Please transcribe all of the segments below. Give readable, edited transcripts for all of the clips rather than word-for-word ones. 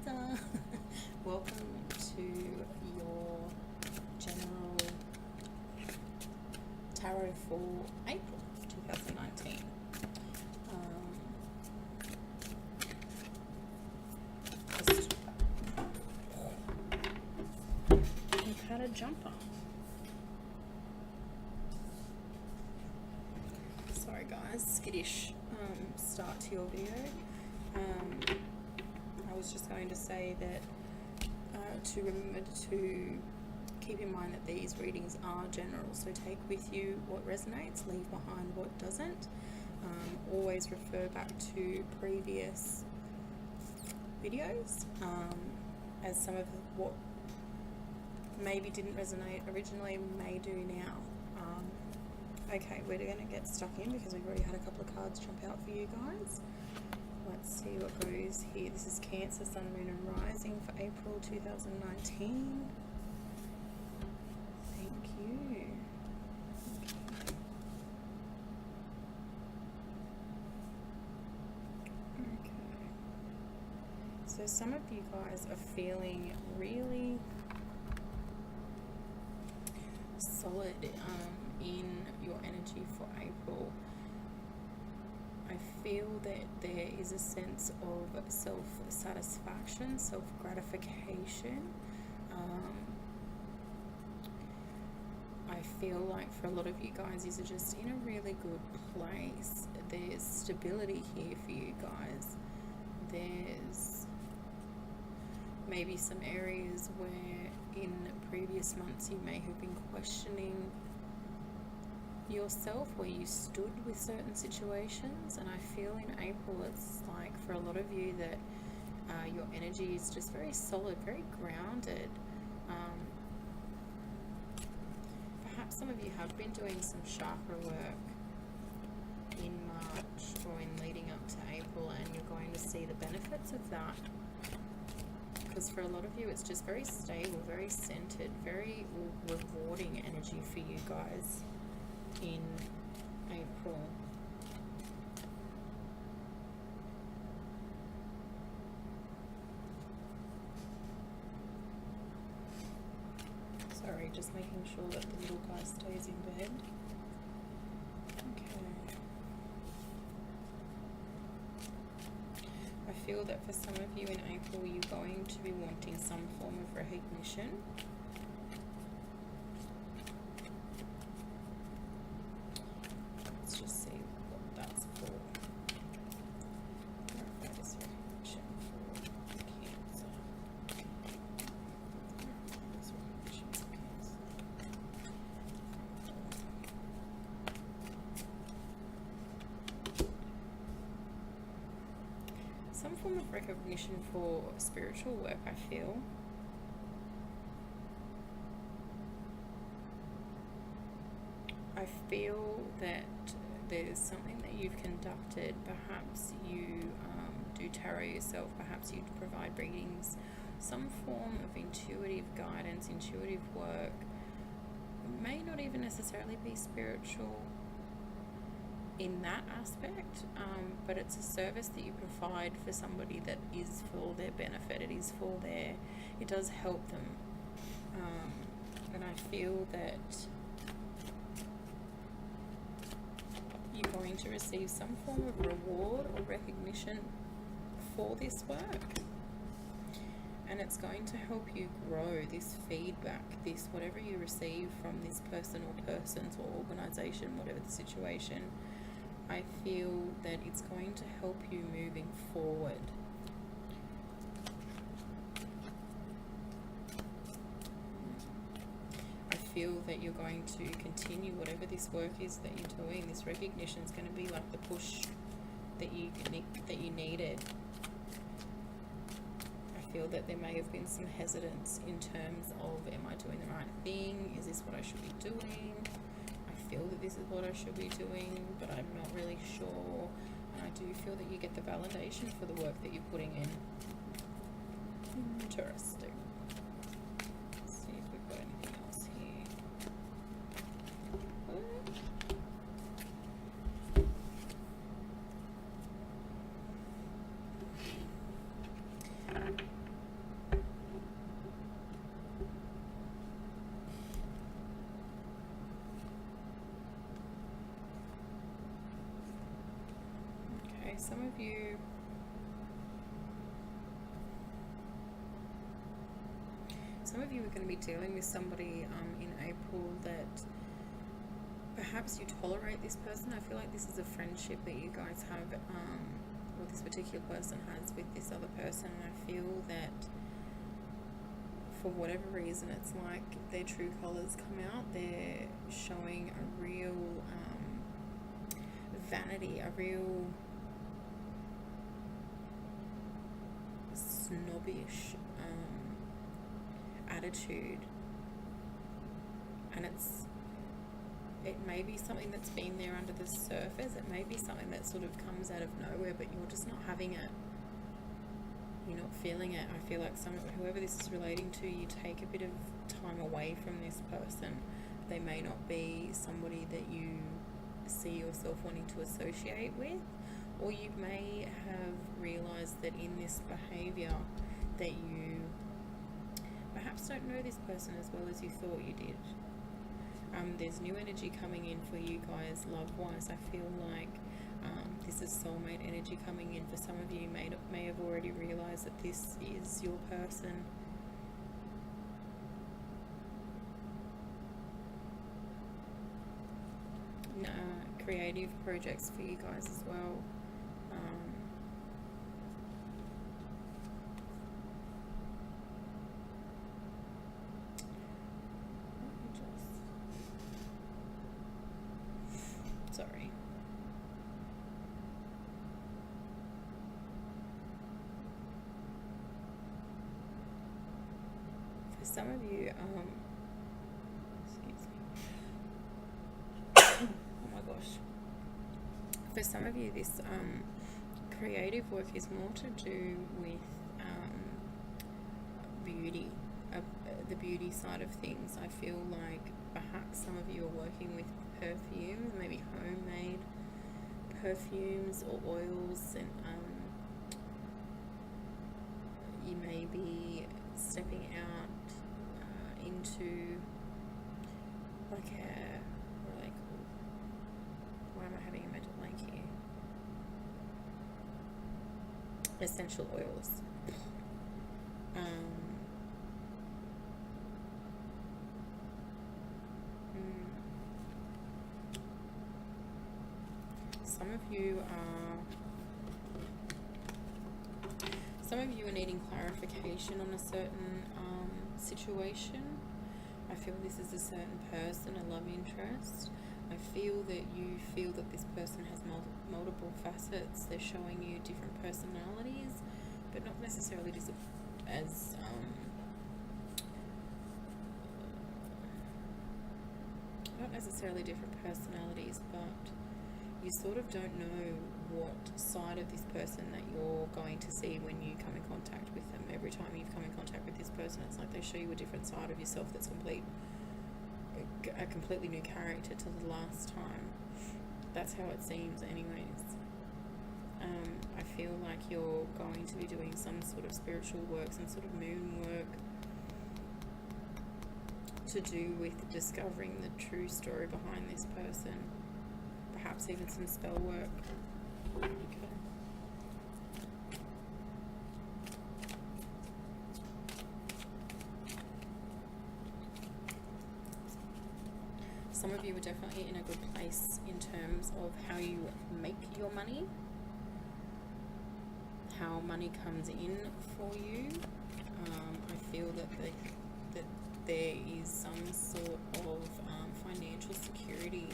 Lisa. Welcome to your general tarot for April 2019. We've had a jumper. Sorry guys, skittish start to your video. I was just going to say that to remember to keep in mind that these readings are general, so take with you what resonates, leave behind what doesn't. Always refer back to previous videos, as some of what maybe didn't resonate originally may do now. Okay, we're going to get stuck in because we've already had a couple of cards jump out for you guys. Let's see what goes here. This is Cancer, Sun, Moon and Rising for April 2019. Thank you. Okay. So some of you guys are feeling really solid in your energy for April. I feel that there is a sense of self-satisfaction, self-gratification. I feel like for a lot of you guys, these are just in a really good place. There's stability here for you guys. There's maybe some areas where in previous months you may have been questioning yourself, where you stood with certain situations, and I feel in April it's like for a lot of you that your energy is just very solid, very grounded. Perhaps some of you have been doing some chakra work in March or in leading up to April, and you're going to see the benefits of that. Because for a lot of you, it's just very stable, very centered, very rewarding energy for you guys in April. Sorry, just making sure that the little guy stays in bed. Okay. I feel that for some of you in April, you're going to be wanting some form of recognition. Let's just see what that's for. What is recognition for Cancer? What is recognition for Cancer? Some form of recognition for spiritual work, I feel. I feel that there's something that you've conducted. Perhaps you do tarot yourself, perhaps you provide readings, some form of intuitive guidance, intuitive work. It may not even necessarily be spiritual in that aspect, but it's a service that you provide for somebody that is for their benefit. It does help them, and I feel that you're going to receive some form of reward or recognition for this work, and it's going to help you grow this feedback, this whatever you receive from this person or persons or organization, whatever the situation. I feel that it's going to help you moving forward. I feel that you're going to continue whatever this work is that you're doing. This recognition is going to be like the push that you needed. I feel that there may have been some hesitance in terms of, am I doing the right thing? Is this what I should be doing? I feel that this is what I should be doing, but I'm not really sure. And I do feel that you get the validation for the work that you're putting in. Interesting. Let's see if we've got anything else here. some of you, are going to be dealing with somebody in April that perhaps you tolerate this person. I feel like this is a friendship that you guys have, or this particular person has with this other person, and I feel that for whatever reason, it's like their true colours come out. They're showing a real vanity, a real snobbish attitude, and it may be something that's been there under the surface. It may be something that sort of comes out of nowhere, but you're just not having it. You're not feeling it. I feel like whoever this is relating to, you take a bit of time away from this person. They may not be somebody that you see yourself wanting to associate with, or you may have realized that in this behavior that you perhaps don't know this person as well as you thought you did. There's new energy coming in for you guys love-wise. I feel like this is soulmate energy coming in. For some of you, may have already realized that this is your person. Creative projects for you guys as well. Sorry. For some of you, excuse me. Oh my gosh. For some of you, this creative work is more to do with beauty, the beauty side of things. I feel like perhaps some of you are working with perfumes, maybe homemade perfumes or oils, and you may be stepping out into like why am I having a mental blank here? Essential oils. Some of you are needing clarification on a certain situation. I feel this is a certain person, a love interest. I feel that you feel that this person has multiple facets. They're showing you different personalities, but not necessarily not necessarily different personalities, but you sort of don't know what side of this person that you're going to see when you come in contact with them. Every time you've come in contact with this person, it's like they show you a different side of yourself that's a completely new character to the last time. That's how it seems anyways. I feel like you're going to be doing some sort of spiritual work, some sort of moon work to do with discovering the true story behind this person. Perhaps even some spell work. Okay. Some of you are definitely in a good place in terms of how you make your money, how money comes in for you. I feel that there is some sort of financial security,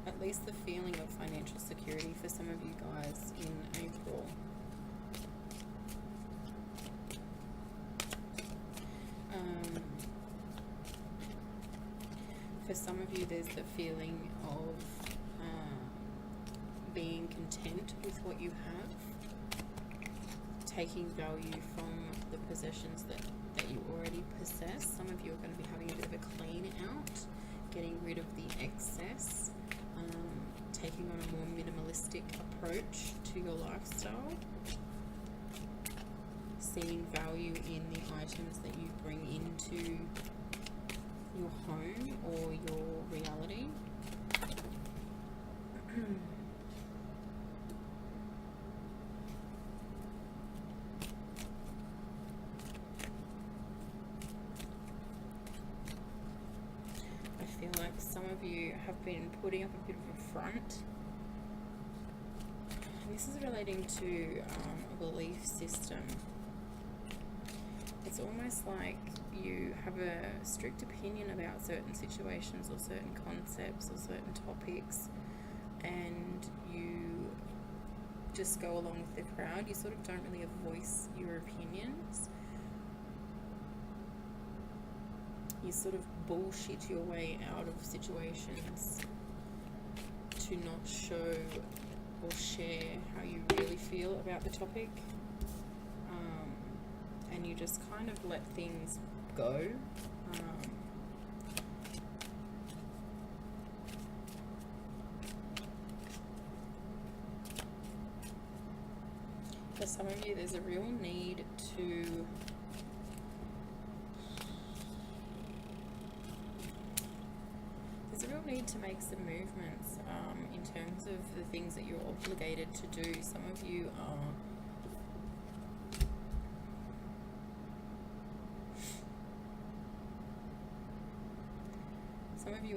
at least the feeling of financial security for some of you guys in April. For some of you, there's the feeling of being content with what you have, taking value from the possessions that you already possess. Some of you are going to be having a bit of a clean out, getting rid of the excess, taking on a more minimalistic approach to your lifestyle, seeing value in the items that you bring into your home or your reality. have been putting up a bit of a front. And this is relating to a belief system. It's almost like you have a strict opinion about certain situations or certain concepts or certain topics, and you just go along with the crowd. You sort of don't really voice your opinions. You sort of bullshit your way out of situations to not show or share how you really feel about the topic. And you just kind of let things go. For some of you, there's a real need to make some movements in terms of the things that you're obligated to do. Some of you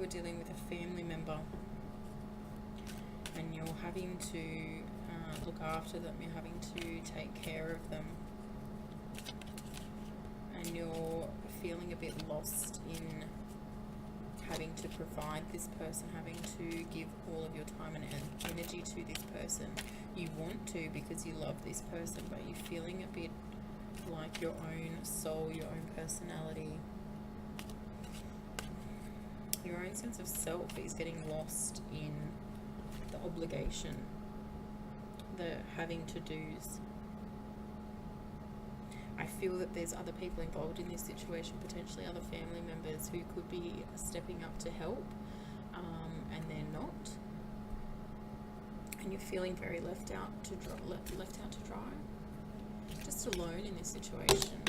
are dealing with a family member, and you're having to look after them, you're having to take care of them, and you're feeling a bit lost in having to provide this person, having to give all of your time and energy to this person. You want to because you love this person, but you're feeling a bit like your own soul, your own personality, your own sense of self is getting lost in the obligation, the having to do's. I feel that there's other people involved in this situation, potentially other family members who could be stepping up to help, and they're not. And you're feeling very left out to dry, just alone in this situation.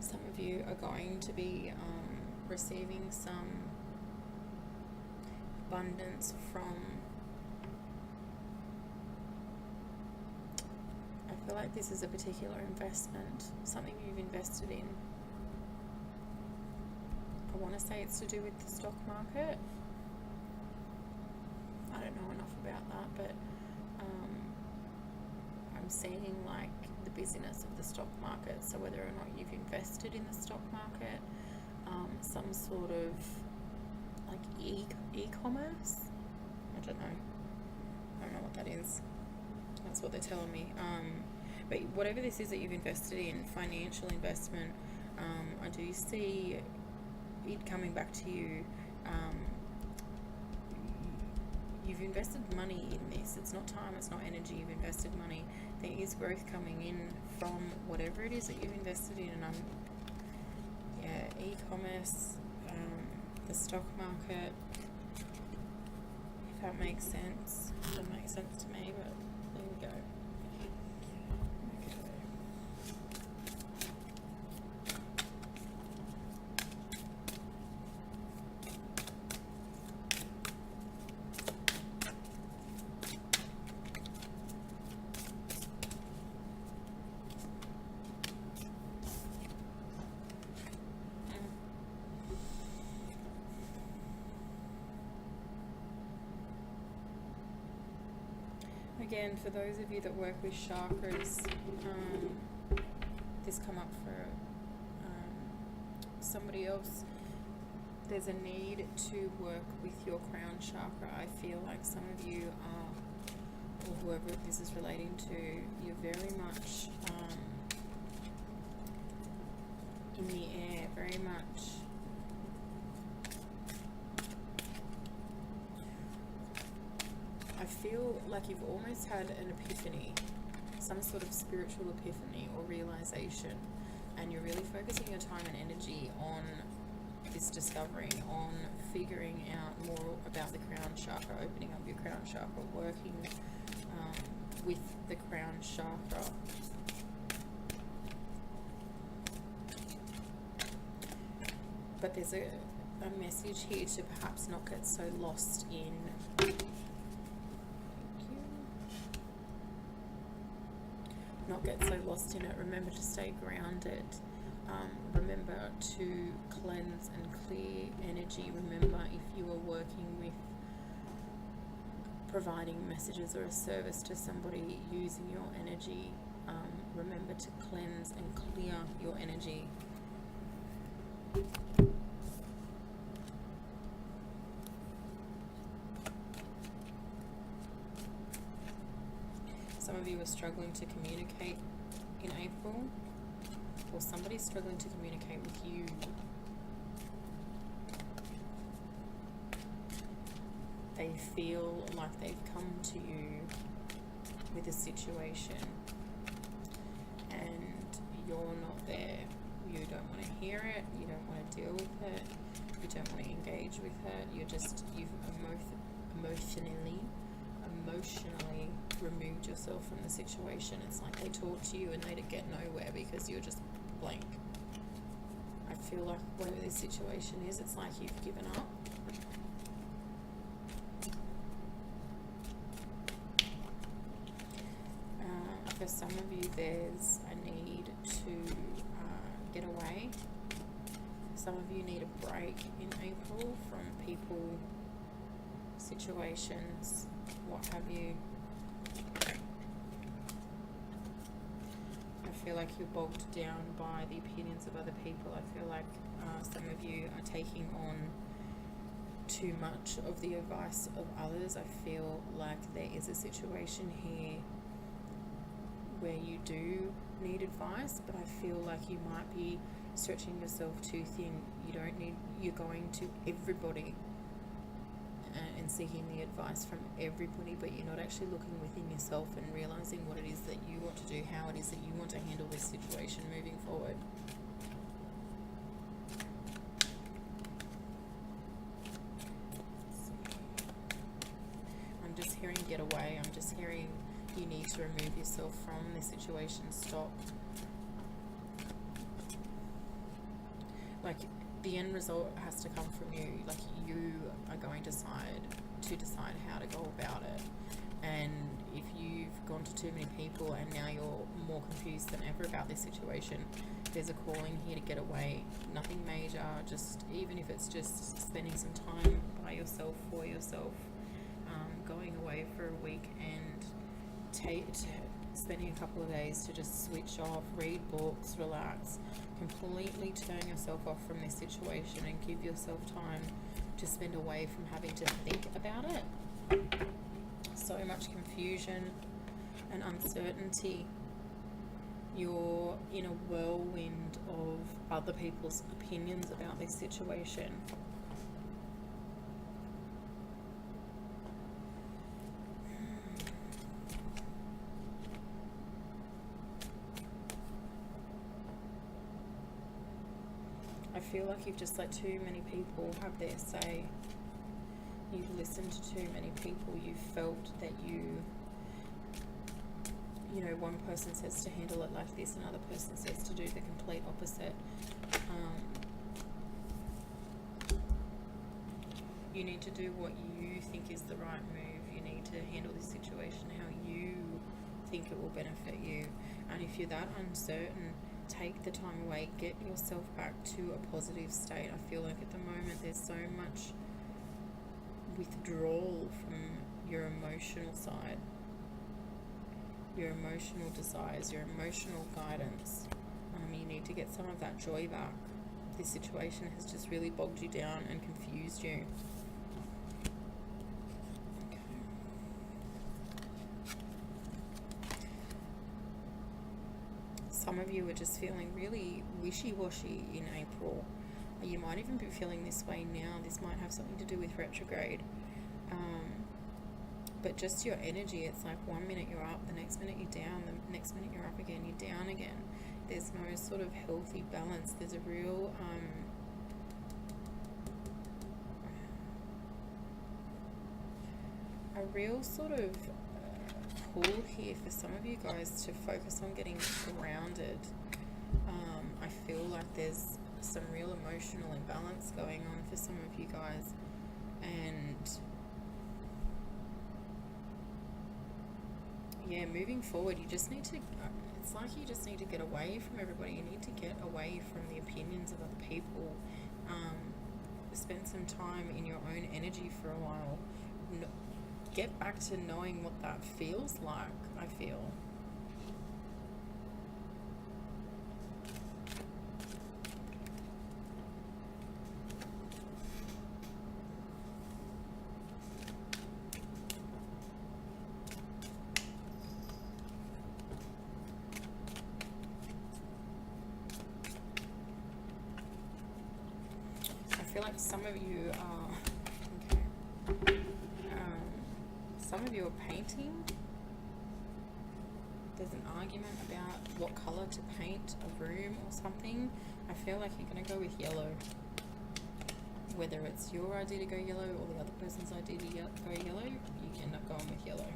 Some of you are going to be receiving some abundance from, I feel like this is a particular investment, something you've invested in. I want to say it's to do with the stock market. I don't know enough about that, but I'm seeing like the busyness of the stock market. So whether or not you've invested in the stock market, some sort of like e-commerce, I don't know what that is. That's what they're telling me. But whatever this is that you've invested in, financial investment, I do see it coming back to you. You've invested money in this. It's not time, it's not energy. You've invested money. There is growth coming in from whatever it is that you've invested in. And e-commerce, the stock market, if that makes sense. It doesn't make sense to me, but there we go. Again, for those of you that work with chakras, this come up for somebody else. There's a need to work with your crown chakra. I feel like some of you are, or whoever this is relating to, you're very much in the air, very much I feel like you've almost had an epiphany, some sort of spiritual epiphany or realization, and you're really focusing your time and energy on this discovery, on figuring out more about the crown chakra, opening up your crown chakra, working with the crown chakra. But there's a message here to perhaps not get so lost in it. Remember to stay grounded. Remember to cleanse and clear energy. Remember, if you are working with providing messages or a service to somebody using your energy, remember to cleanse and clear your energy. Some of you are struggling to communicate in April, or somebody's struggling to communicate with you. They feel like they've come to you with a situation and you're not there. You don't want to hear it, you don't want to deal with it, you don't want to engage with it, you've emotionally removed yourself from the situation. It's like they talk to you and they get nowhere because you're just blank. I feel like whatever this situation is, it's like you've given up. For some of you, there's a need to get away. Some of you need a break in April from people, situations, what have you. I feel like you're bogged down by the opinions of other people. I feel like some of you are taking on too much of the advice of others. I feel like there is a situation here where you do need advice, but I feel like you might be stretching yourself too thin. You're going to everybody and seeking the advice from everybody, but you're not actually looking within yourself and realizing what it is that you want to do, how it is that you want to handle this situation moving forward. I'm just hearing get away. I'm just hearing you need to remove yourself from the situation. Stop. Like, the end result has to come from you. Like, you are going to decide how to go about it. And if you've gone to too many people and now you're more confused than ever about this situation, there's a calling here to get away. Nothing major, just even if it's just spending some time by yourself, for yourself, going away for a week and spending a couple of days to just switch off, read books, relax, completely turn yourself off from this situation and give yourself time to spend away from having to think about it. So much confusion and uncertainty. You're in a whirlwind of other people's opinions about this situation. I feel like you've just let too many people have their say. You've listened to too many people. You've felt that one person says to handle it like this, another person says to do the complete opposite. You need to do what you think is the right move. You need to handle this situation how you think it will benefit you. And if you're that uncertain, take the time away, get yourself back to a positive state. I feel like at the moment there's so much withdrawal from your emotional side, your emotional desires, your emotional guidance. You need to get some of that joy back. This situation has just really bogged you down and confused you. Some of you are just feeling really wishy-washy in April. You might even be feeling this way now. This might have something to do with retrograde. But just your energy, it's like 1 minute you're up, the next minute you're down, the next minute you're up again, you're down again. There's no sort of healthy balance. There's a real sort of pull here for some of you guys to focus on getting grounded. I feel like there's some real emotional imbalance going on for some of you guys, and yeah, moving forward, you just need to, it's like you just need to get away from everybody. You need to get away from the opinions of other people. Spend some time in your own energy for a while. Get back to knowing what that feels like, I feel. I feel like some of you are, okay, some of you are painting. There's an argument about what colour to paint a room or something. I feel like you're going to go with yellow. Whether it's your idea to go yellow or the other person's idea to go yellow, you end up going with yellow.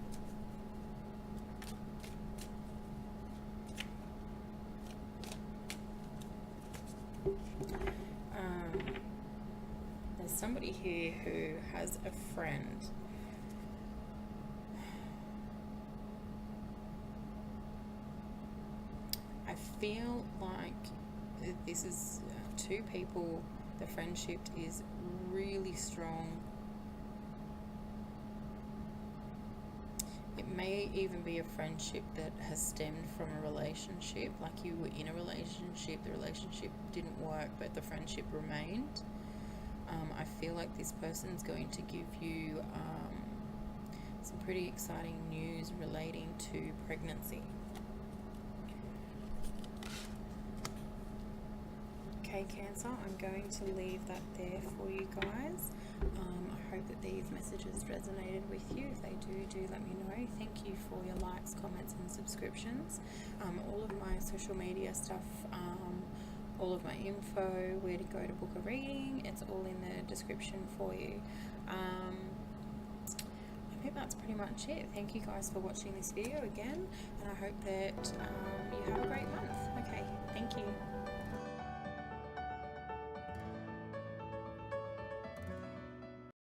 There's somebody here who has a friend. I feel like this is two people, the friendship is really strong. It may even be a friendship that has stemmed from a relationship, like you were in a relationship, the relationship didn't work, but the friendship remained. I feel like this person's going to give you some pretty exciting news relating to pregnancy. Okay, Cancer, I'm going to leave that there for you guys. I hope that these messages resonated with you. If they do let me know. Thank you for your likes, comments and subscriptions. All of my social media stuff, all of my info, where to go to book a reading, it's all in the description for you. I think that's pretty much it. Thank you guys for watching this video again, and I hope that you have a great month. Okay, thank you.